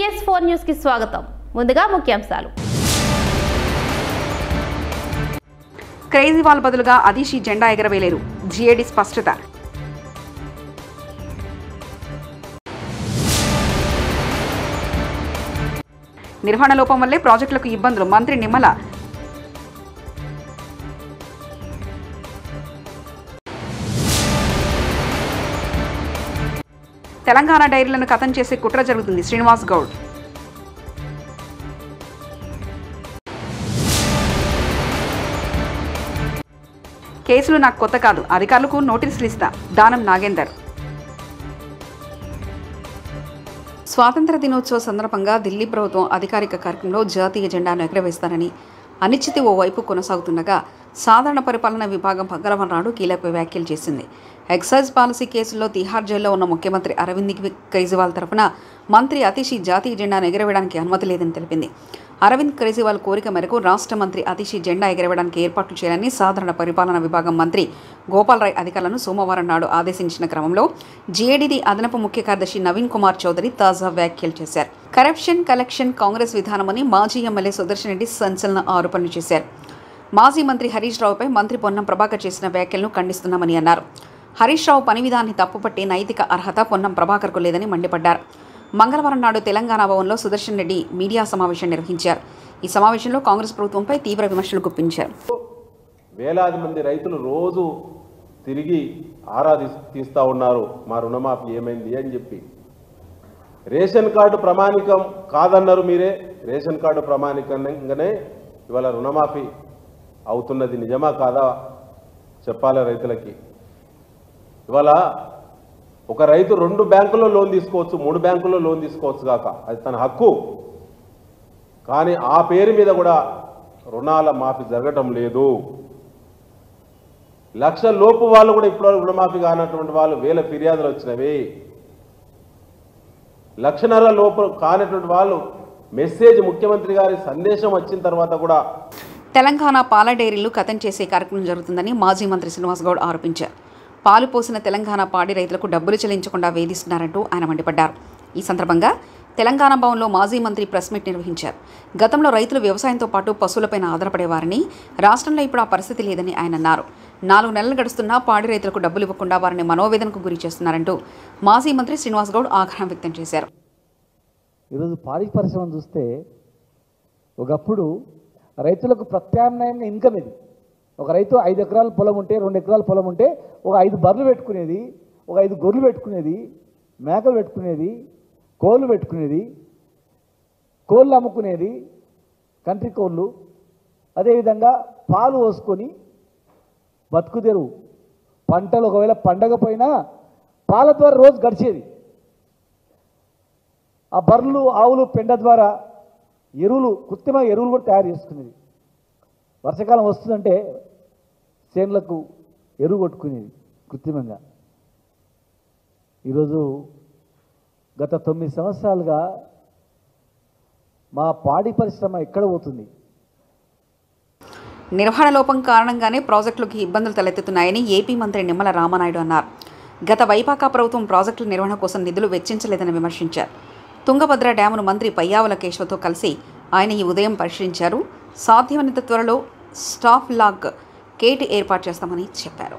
PS4 news కి స్వాగతం. ముందుగా ముఖ్యాంశాలు. కేజ్రీవాల్ బదులుగా అదిషి జెండా ఎగరవేలేరు. జీఏడీ స్పష్టత. నిర్వహణ లోపం వల్లే ప్రాజెక్టులకు ఇబ్బందులు. మంత్రి నిమ్మల. తెలంగాణ డైరీలను ఖతం చేసే కుట్ర జరుగుతుంది. శ్రీనివాస్ గౌడ్. కేసులు నాకు కొత్త కాదు, అధికారులకు నోటీసులు ఇస్తా. దానం నాగేందర్. స్వాతంత్ర దినోత్సవ సందర్భంగా ఢిల్లీ ప్రభుత్వం అధికారిక కార్యక్రమంలో జాతీయ జెండాను ఎగరవేస్తానని అనిశ్చితి ఓవైపు కొనసాగుతుండగా సాధారణ పరిపాలన విభాగం మంగళవారం నాడు కీలక వ్యాఖ్యలు చేసింది. ఎక్సైజ్ పాలసీ కేసుల్లో తిహార్ జైల్లో ఉన్న ముఖ్యమంత్రి అరవింద్ కేజ్రీవాల్ తరఫున మంత్రి అతిషి జాతీయ జెండాను ఎగరవేయడానికి అనుమతి లేదని తెలిపింది. అరవింద్ కేజ్రీవాల్ కోరిక మేరకు రాష్ట్ర మంత్రి అతిషి జెండా ఎగరవేయడానికి ఏర్పాట్లు చేయాలని సాధారణ పరిపాలన విభాగం మంత్రి గోపాల్ రాయ్ అధికారులను సోమవారం నాడు ఆదేశించిన క్రమంలో జీఏడీ అదనపు ముఖ్య కార్యదర్శి నవీన్ కుమార్ చౌదరి తాజా వ్యాఖ్యలు చేశారు. కరప్షన్ కలెక్షన్ కాంగ్రెస్ విధానమని మాజీ ఎమ్మెల్యే సుదర్శన్ రెడ్డి సంచలన ఆరోపణలు చేశారు. మాజీ మంత్రి హరీష్ రావుపై మంత్రి పొన్నం ప్రభాకర్ చేసిన వ్యాఖ్యలను ఖండిస్తున్నామని అన్నారు. హరీష్ రావు పని విధానాన్ని తప్పుపట్టి నైతిక అర్హత పొన్నం ప్రభాకర్కు లేదని మండిపడ్డారు. మంగళవారం నాడు తెలంగాణ భవన్లో సుదర్శన్ రెడ్డి మీడియా సమావేశం నిర్వహించారు. ఈ సమావేశంలో కాంగ్రెస్ ప్రభుత్వంపై తీవ్ర విమర్శలు గుప్పించారు. వేలాది మంది రైతులు రోజు తిరిగి ఆరా తీస్తూ ఉన్నారు, మా రుణమాఫీ ఏమైంది అని చెప్పి. రేషన్ కార్డు ప్రామాణికం కాదన్నారు మీరే. రేషన్ కార్డు ప్రామాణికంగానే ఇవాళ రుణమాఫీ అవుతున్నది. నిజమా కాదా చెప్పాలి రైతులకి. ఇవాళ ఒక రైతు 2 బ్యాంకుల్లో లోన్ తీసుకోవచ్చు, 3 బ్యాంకుల్లో లోన్ తీసుకోవచ్చు కాక, అది తన హక్కు. కానీ ఆ పేరు మీద కూడా రుణాల మాఫీ జరగటం లేదు. 1 లక్ష లోపు వాళ్ళు కూడా ఇప్పుడు రుణమాఫీ కానటువంటి వాళ్ళు వేల ఫిర్యాదులు వచ్చినవి. 1.5 లక్ష లోపు కానటువంటి వాళ్ళు మెసేజ్ ముఖ్యమంత్రి గారి సందేశం వచ్చిన తర్వాత కూడా. తెలంగాణ పాల డైరీలు ఖతం చేసే కార్యక్రమం జరుగుతుందని మాజీ మంత్రి శ్రీనివాస్ గౌడ్ ఆరోపించారు. పాలు పోసిన తెలంగాణ పాడి రైతులకు డబ్బులు చెల్లించకుండా వేధిస్తున్నారంటూ ఆయన మండిపడ్డారు. ఈ సందర్భంగా తెలంగాణ భవన్లో మాజీ మంత్రి ప్రెస్ మీట్ నిర్వహించారు. గతంలో రైతులు వ్యవసాయంతో పాటు పశువులపైన ఆధారపడేవారని, రాష్ట్రంలో ఇప్పుడు ఆ పరిస్థితి లేదని ఆయన అన్నారు. 4 నెలలు గడుస్తున్నా పాడి రైతులకు డబ్బులు ఇవ్వకుండా వారిని మనోవేదనకు గురి చేస్తున్నారంటూ మాజీ మంత్రి శ్రీనివాస్ గౌడ్ ఆగ్రహం వ్యక్తం చేశారు. ఈరోజు పాడి పరిశ్రమ చూస్తే ఒకప్పుడు రైతులకు ప్రత్యామ్నాయంగా ఇన్కమ్ ఇది. ఒక రైతు 5 ఎకరాల పొలం ఉంటే, 2 ఎకరాల పొలం ఉంటే ఒక 5 బర్రెలు పెట్టుకునేది, ఒక 5 గొర్రెలు పెట్టుకునేది, మేకలు పెట్టుకునేది, కోళ్ళు పెట్టుకునేది, కోళ్ళు అమ్ముకునేది, కంట్రీ కోళ్ళు. అదేవిధంగా పాలు పోసుకొని బతుకుదెరువు. పంటలు ఒకవేళ పండగపోయినా పాల ద్వారా రోజు గడిచేది. ఆ బర్రెలు ఆవులు పెండ ద్వారా ఎరువులు, కృత్రిమ ఎరువులు కూడా తయారు చేసుకునేది. వర్షాకాలం వస్తుందంటే చేనులకు ఎరువు కొట్టుకునేది కృత్రిమంగా. ఈరోజు గత 9 సంవత్సరాలుగా మా పాడి పరిశ్రమ ఎక్కడ పోతుంది? నిర్వహణ లోపం కారణంగానే ప్రాజెక్టులకు ఇబ్బందులు తలెత్తుతున్నాయని ఏపీ మంత్రి నిమ్మల రామానాయుడు అన్నారు. గత వైపాకా ప్రభుత్వం ప్రాజెక్టుల నిర్వహణ కోసం నిధులు వెచ్చించలేదని విమర్శించారు. తుంగభద్ర డ్యామును మంత్రి పయ్యావుల కేశవతో కలిసి ఆయన ఈ ఉదయం పరిశీలించారు. సాధ్యమైనంత త్వరలో స్టాఫ్ లాగ్ గేట్ ఏర్పాటు చేస్తామని చెప్పారు.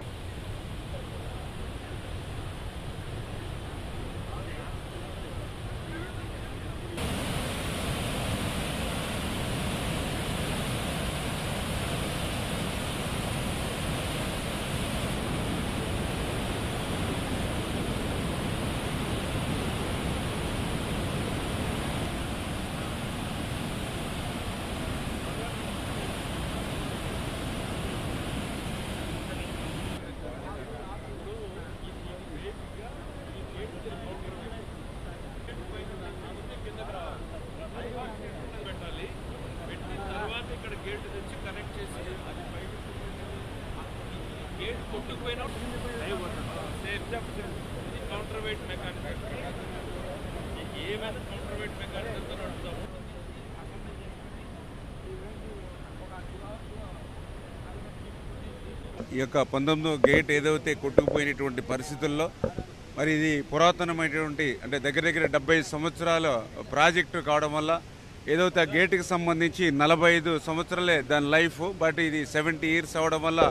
ఈ యొక్క 19వ గేట్ ఏదైతే కొట్టుకుపోయినటువంటి పరిస్థితుల్లో మరి ఇది పురాతనమైనటువంటి అంటే దగ్గర దగ్గర 70 సంవత్సరాల ప్రాజెక్టు కావడం వల్ల ఏదైతే ఆ గేటుకి సంబంధించి 45 సంవత్సరాలే దాని లైఫ్, బట్ ఇది 70 ఇయర్స్ అవడం వల్ల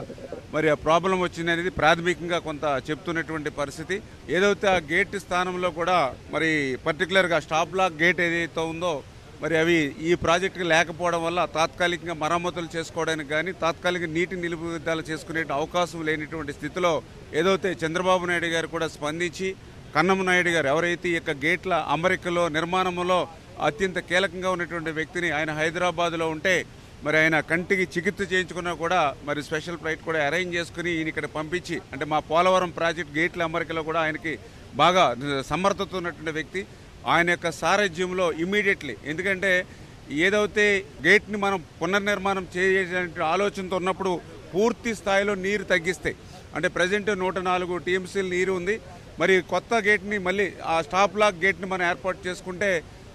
మరి ఆ ప్రాబ్లం వచ్చింది అనేది ప్రాథమికంగా కొంత చెప్తున్నటువంటి పరిస్థితి. ఏదైతే ఆ గేట్ స్థానంలో కూడా మరి పర్టికులర్గా స్టాప్ లాక్ గేట్ ఏదైతే ఉందో మరి అవి ఈ ప్రాజెక్టుకి లేకపోవడం వల్ల తాత్కాలికంగా మరమ్మతులు చేసుకోవడానికి కానీ తాత్కాలిక నీటి నిలుపుదల చేసుకునే అవకాశం లేనిటువంటి స్థితిలో ఏదైతే చంద్రబాబు నాయుడు గారు కూడా స్పందించి కన్నం నాయుడు గారు ఎవరైతే ఈ యొక్క గేట్ల అమరికలో నిర్మాణంలో అత్యంత కీలకంగా ఉన్నటువంటి వ్యక్తిని ఆయన హైదరాబాద్లో ఉంటే మరి ఆయన కంటికి చికిత్స చేయించుకున్నా కూడా మరి స్పెషల్ ఫ్లైట్ కూడా అరేంజ్ చేసుకుని ఈయన ఇక్కడ పంపించి అంటే మా పోలవరం ప్రాజెక్ట్ గేట్ల అమరికలో కూడా ఆయనకి బాగా సమర్థత ఉన్నటువంటి వ్యక్తి. ఆయన యొక్క సారథ్యంలో ఇమ్మీడియట్లీ, ఎందుకంటే ఏదైతే గేట్ని మనం పునర్నిర్మాణం చేయాలనే ఆలోచనతో ఉన్నప్పుడు పూర్తి స్థాయిలో నీరు తగ్గిస్తే అంటే ప్రజెంట్ 104 టీఎంసీల నీరు ఉంది. మరి కొత్త గేట్ని మళ్ళీ ఆ స్టాప్ లాక్ గేట్ని మనం ఏర్పాటు చేసుకుంటే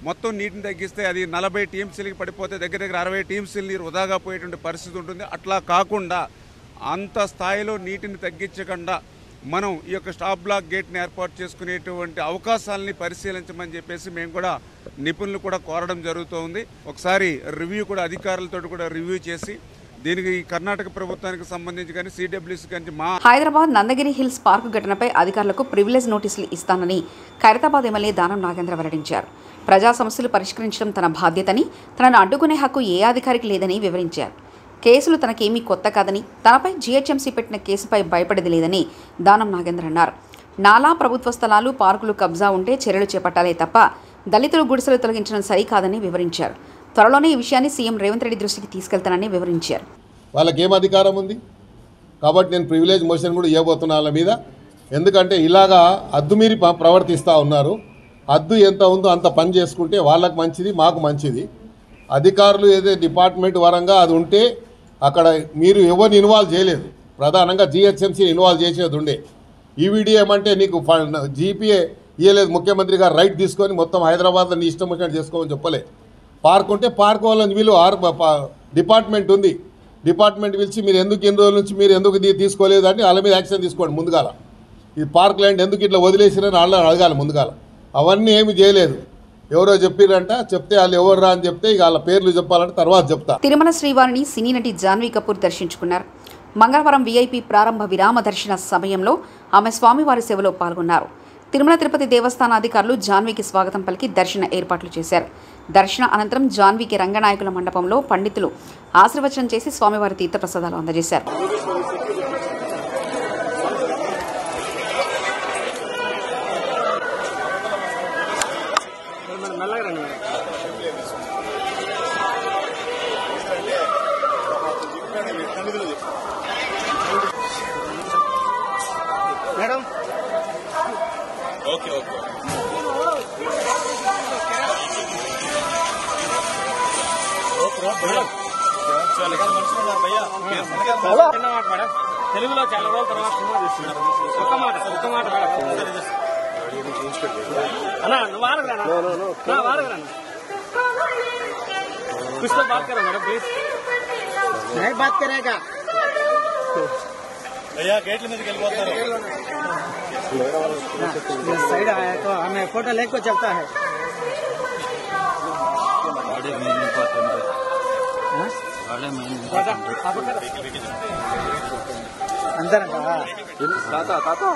మొత్తం నీటిని తగ్గిస్తే అది 40 టీఎంసీలకి పడిపోతే దగ్గర దగ్గర 60 టీఎంసీల నీరు వృధాగా పోయేటువంటి పరిస్థితి ఉంటుంది. అట్లా కాకుండా అంత స్థాయిలో నీటిని తగ్గించకుండా మనం ఈ యొక్క స్టాప్ బ్లాక్ గేట్ని ఏర్పాటు చేసుకునేటువంటి అవకాశాలని పరిశీలించమని చెప్పేసి మేము కూడా నిపుణులు కూడా కోరడం జరుగుతోంది. ఒకసారి రివ్యూ కూడా అధికారులతో కూడా రివ్యూ చేసి దీనికి కర్ణాటక ప్రభుత్వానికి సంబంధించి కానీ సిడబ్ల్యూసీ కానీ హైదరాబాద్ నందగిరి హిల్స్ పార్కు ఘటనపై అధికారులకు ప్రివిలేజ్ నోటీసులు ఇస్తానని ఖైరతాబాద్ ఎమ్మెల్యే దానం నాగేంద్ర వెల్లడించారు. ప్రజా సమస్యలు పరిష్కరించడం తన బాధ్యతని, తనను అడ్డుకునే హక్కు ఏ అధికారికి లేదని వివరించారు. కేసులు తనకేమీ కొత్త కాదని, తనపై జీహెచ్ఎంసీ పెట్టిన కేసుపై భయపడేది లేదని దానం నాగేంద్ర అన్నారు. నాలా, ప్రభుత్వ స్థలాలు, పార్కులు కబ్జా ఉంటే చర్యలు చేపట్టాలే తప్ప దళితులు గుడిసెలు తొలగించడం సరికాదని వివరించారు. త్వరలోనే ఈ విషయాన్ని సీఎం రేవంత్ రెడ్డి దృష్టికి తీసుకెళ్తానని వివరించారు. వాళ్ళకి ఏం అధికారం ఉంది కాబట్టి నేను ప్రివిలేజ్ మోషన్ కూడా ఇవ్వబోతున్నా వాళ్ళ మీద. ఎందుకంటే ఇలాగా అద్దుమీరి ప్రవర్తిస్తూ ఉన్నారు. అద్దు ఎంత ఉందో అంత పని చేసుకుంటే వాళ్ళకు మంచిది, మాకు మంచిది. అధికారులు ఏదైతే డిపార్ట్మెంట్ వరంగా అది ఉంటే అక్కడ మీరు ఎవరిని ఇన్వాల్వ్ చేయలేదు, ప్రధానంగా జీహెచ్ఎంసీని ఇన్వాల్వ్ చేసేది ఉండే. ఈవీడీ ఏమంటే నీకు జీపీఏ ఇవ్వలేదు, ముఖ్యమంత్రి గారు రైట్ తీసుకొని మొత్తం హైదరాబాద్లో నీ ఇష్టం వచ్చినట్టు చేసుకోమని చెప్పలే. పార్క్ ఉంటే పార్క్ వాళ్ళని వీళ్ళు డిపార్ట్మెంట్ ఉంది, డిపార్ట్మెంట్ పిలిచి మీరు ఎందుకు ఇన్ని రోజుల నుంచి మీరు ఎందుకు తీసుకోలేదు అని వాళ్ళ మీద యాక్షన్ తీసుకోండి. ముందుగాల ఈ పార్క్ ల్యాండ్ ఎందుకు ఇట్లా వదిలేసిరని వాళ్ళని అడగాలి ముందుగాల. అవన్నీ ఏమి చేయలేదు. ఎవరో చెప్పిరంట, చెప్తే వాళ్ళు ఎవరు రా అని చెప్తే ఇక వాళ్ళ పేర్లు చెప్పాలంటే తర్వాత చెప్తా. తిరుమల శ్రీవారిని సినీ నటి జాన్వీ కపూర్ దర్శించుకున్నారు. మంగళవారం వీఐపీ ప్రారంభ విరామ దర్శన సమయంలో ఆమె స్వామివారి సేవలో పాల్గొన్నారు. తిరుమల తిరుపతి దేవస్థాన అధికారులు జాన్వీకి స్వాగతం పలికి దర్శన ఏర్పాట్లు చేశారు. దర్శన అనంతరం జాన్వీకి రంగనాయకుల మండపంలో పండితులు ఆశీర్వచనం చేసి స్వామివారి తీర్థప్రసాదాలు అందజేశారు. మేడం ఓకే ఓకే తెలుగులో చాలా రోజుల తర్వాత సినిమా తీస్తున్నారు. ఒక్క మాట మేడం అన్నా నువ్వు వారగరానా कुछ तो बात करो मैडम प्लीज. नहीं बात करेगा भैया गेट में निकल साइड आया तो हमें फोटो लेके चलता है. अंदर ताता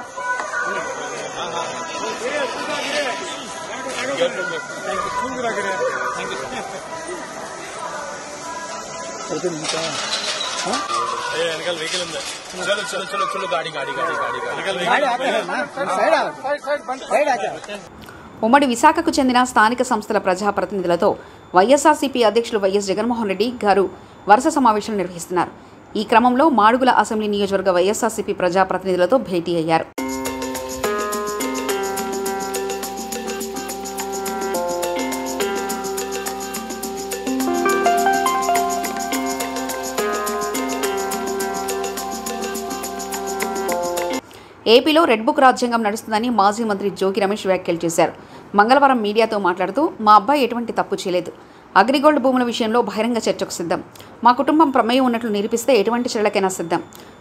ఉమ్మడి విశాఖకు చెందిన స్థానిక సంస్థల ప్రజాప్రతినిధులతో వైఎస్ఆర్సీపీ అధ్యక్షులు వైఎస్ జగన్మోహన్ రెడ్డి గారు వరుస సమావేశాలు నిర్వహిస్తున్నారు. ఈ క్రమంలో మాడుగుల అసెంబ్లీ నియోజకవర్గ వైఎస్ఆర్సీపీ ప్రజాప్రతినిధులతో భేటీ అయ్యారు. ఏపీలో రెడ్ బుక్ రాజ్యాంగం నడుస్తుందని మాజీ మంత్రి జోగి రమేష్ వ్యాఖ్యలు చేశారు. మంగళవారం మీడియాతో మాట్లాడుతూ మా అబ్బాయి ఎటువంటి తప్పు చేయలేదు, అగ్రిగోల్డ్ భూముల విషయంలో బహిరంగ చర్చకు సిద్ధం, మా కుటుంబం ప్రమేయం ఉన్నట్లు నిరూపిస్తే ఎటువంటి చర్యలకైనా సిద్ధం,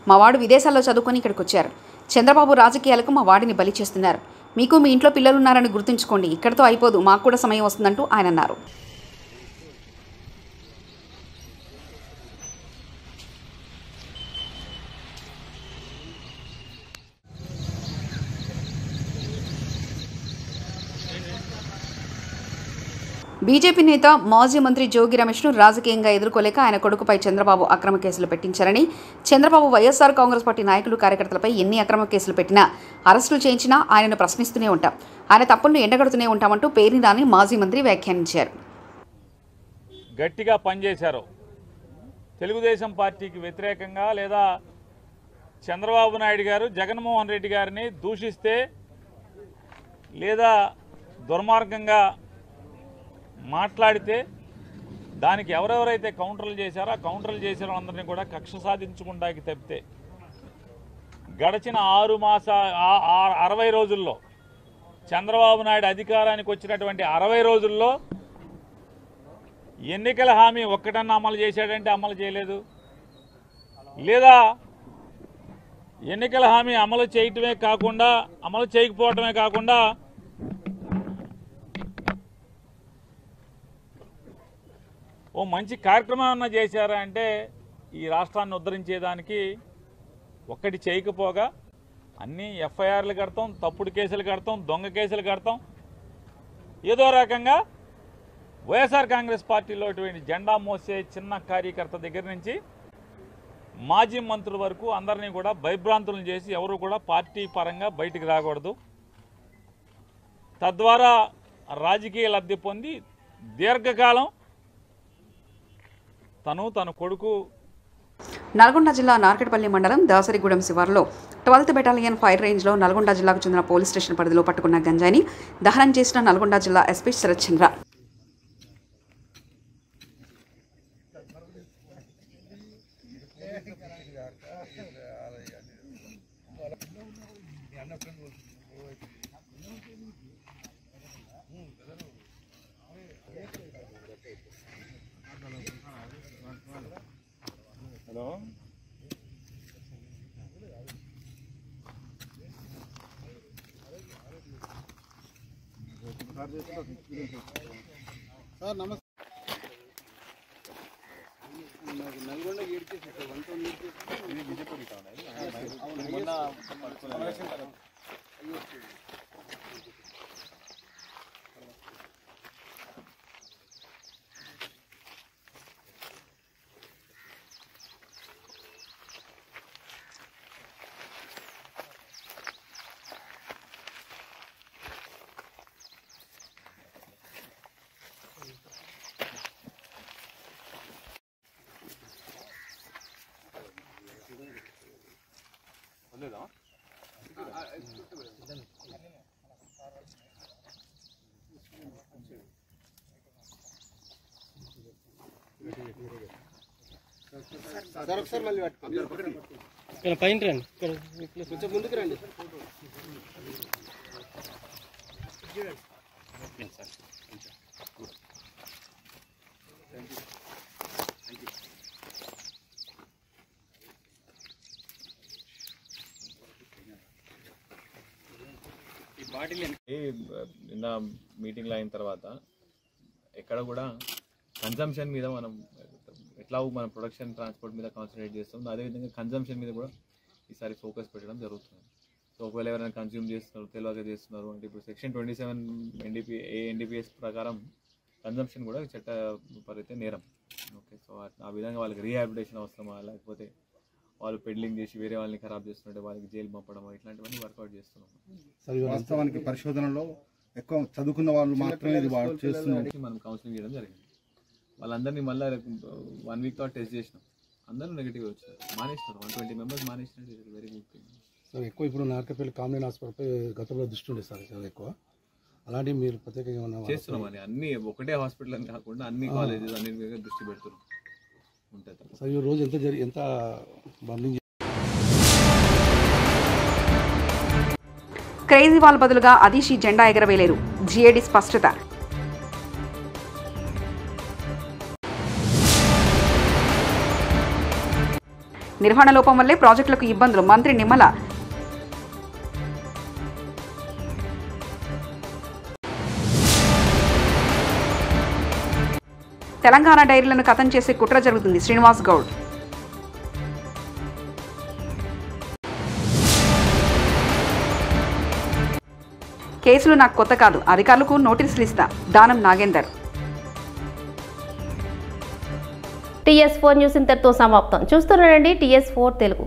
మా వాడు విదేశాల్లో చదువుకొని ఇక్కడికి వచ్చారు, చంద్రబాబు రాజకీయాలకు మా వాడిని బలి చేస్తున్నారు, మీకు మీ ఇంట్లో పిల్లలు ఉన్నారని గుర్తుంచుకోండి, ఇక్కడితో అయిపోదు, మాకు కూడా సమయం వస్తుందంటూ ఆయన అన్నారు. బీజేపీ నేత మాజీ మంత్రి జోగి రమేష్ను రాజకీయంగా ఎదుర్కోలేక ఆయన కొడుకుపై చంద్రబాబు అక్రమ కేసులు పెట్టించారని, చంద్రబాబు వైఎస్ఆర్ కాంగ్రెస్ పార్టీ నాయకులు కార్యకర్తలపై ఎన్ని అక్రమ కేసులు పెట్టినా, అరెస్టులు చేయించినా ఆయనను ప్రశ్నిస్తూనే ఉంటాం, ఆయన తప్పులను ఎండగడుతూనే ఉంటామంటూ పేర్ని నాని మాజీ మంత్రి వ్యాఖ్యానించారు. గట్టిగా పనిచేశారు. తెలుగుదేశం పార్టీకి వ్యతిరేకంగా లేదా చంద్రబాబు నాయుడు గారు జగన్మోహన్ రెడ్డి గారిని దూషిస్తే లేదా దుర్మార్గంగా మాట్లాడితే దానికి ఎవరెవరైతే కౌంటర్లు చేశారో ఆ కౌంటర్లు చేసిన వాళ్ళందరినీ కూడా కక్ష సాధించుకుంటాకి తప్పితే గడిచిన 60 రోజుల్లో చంద్రబాబు నాయుడు అధికారానికి వచ్చినటువంటి 60 రోజుల్లో ఎన్నికల హామీ ఒక్కటన్నా అమలు చేశాడంటే అమలు చేయలేదు, లేదా ఎన్నికల హామీ అమలు చేయకపోవటమే కాకుండా ఓ మంచి కార్యక్రమం ఏమన్నా చేశారా అంటే ఈ రాష్ట్రాన్ని ఉద్ధరించేదానికి ఒక్కటి చేయకపోగా అన్నీ ఎఫ్ఐఆర్లు కడతాం, తప్పుడు కేసులు కడతాం, దొంగ కేసులు కడతాం. ఏదో రకంగా వైఎస్ఆర్ కాంగ్రెస్ పార్టీలో ఇటువంటి జెండా మోసే చిన్న కార్యకర్త దగ్గర నుంచి మాజీ మంత్రుల వరకు అందరినీ కూడా భయభ్రాంతులను చేసి ఎవరు కూడా పార్టీ పరంగా బయటికి రాకూడదు, తద్వారా రాజకీయ లబ్ధి పొంది దీర్ఘకాలం తన కొడుకు. నల్గొండ జిల్లా నార్కెట్పల్లి మండలం దాసరిగూడెం శివారులో 12th బెటాలియన్ ఫైర్ రేంజ్లో నల్గొండ జిల్లాకు చెందిన పోలీస్ స్టేషన్ పరిధిలో పట్టుకున్న గంజాయిని దహనం చేసిన నల్గొండ జిల్లా ఎస్పీ శరత్ చంద్ర. సార్ నమస్తే. నల్గొండ సార్ ఒకసారి మళ్ళీ పట్టుకోండి, పైన రండి, కొంచెం ముందుకు రండి. నిన్న మీటింగ్లో అయిన తర్వాత ఎక్కడ కూడా కన్జంప్షన్ మీద మనం ఎట్లా మన ప్రొడక్షన్ ట్రాన్స్పోర్ట్ మీద కాన్సన్ట్రేట్ చేస్తాం, అదేవిధంగా కన్జంప్షన్ మీద కూడా ఈసారి ఫోకస్ పెట్టడం జరుగుతుంది. సో ఒకవేళ ఎవరైనా కన్జ్యూమ్ చేస్తున్నారు, తెలియక చేస్తున్నారు అంటే ఇప్పుడు సెక్షన్ 27 ఎన్డీపీఎస్ ప్రకారం కన్జంప్షన్ కూడా చట్టపరితే నేరం. ఓకే, సో ఆ విధంగా వాళ్ళకి రీహాబిలిటేషన్ అవసరమా, లేకపోతే వాళ్ళు పెడ్లింగ్ చేసి వేరే వాళ్ళని ఖరాబ్ చేస్తుంటే వాళ్ళకి జైలు పంపడం, ఇట్లాంటివన్నీ వర్కౌట్ చేస్తున్నాం. వాస్తవానికి పరిశోధనలో ఎక్కువ చదువుకున్న వాళ్ళు మాత్రమే చేస్తున్నారు. మనం కౌన్సిలింగ్ చేయడం జరిగింది. వాళ్ళందరినీ మళ్ళీ 1 వీక్ తర్వాత టెస్ట్ చేసినాం, అందరూ నెగిటివ్ వచ్చారు, మానేస్తారు. 120 మెంబర్స్ మానేసినట్టు వెరీ గుడ్ థింగ్. సార్ ఎక్కువ ఇప్పుడు నార్కపల్లి కామన్ హాస్పిటల్పై గతంలో దృష్టి ఉండే సార్ చాలా ఎక్కువ, అలాంటివి మీరు ప్రత్యేకంగా చేస్తున్నాం అని అన్ని ఒకటే హాస్పిటల్ అని కాకుండా అన్ని కాలేజెస్ అన్నిటి మీద దృష్టి పెడుతున్నాం ఉంటుంది. సార్ ఈ రోజు ఎంత బండింగ్ కేజ్రీవాల్ బదులుగా అదీషి జెండా ఎగరవేయలేరు, జీఏడీ స్పష్టత. నిర్వహణ లోపం వల్లే ప్రాజెక్టులకు ఇబ్బందులు, మంత్రి నిమ్మల. తెలంగాణ డైరీలను ఖతం చేసే కుట్ర జరుగుతుంది శ్రీనివాస్ గౌడ్. కేసులు నాకు కొత్త కాదు, అధికారులకు నోటీసులు ఇస్తా దానం నాగేందర్. TS4 న్యూస్ ఇంతటితో సమాప్తం. చూస్తున్నారండి TS4 తెలుగు.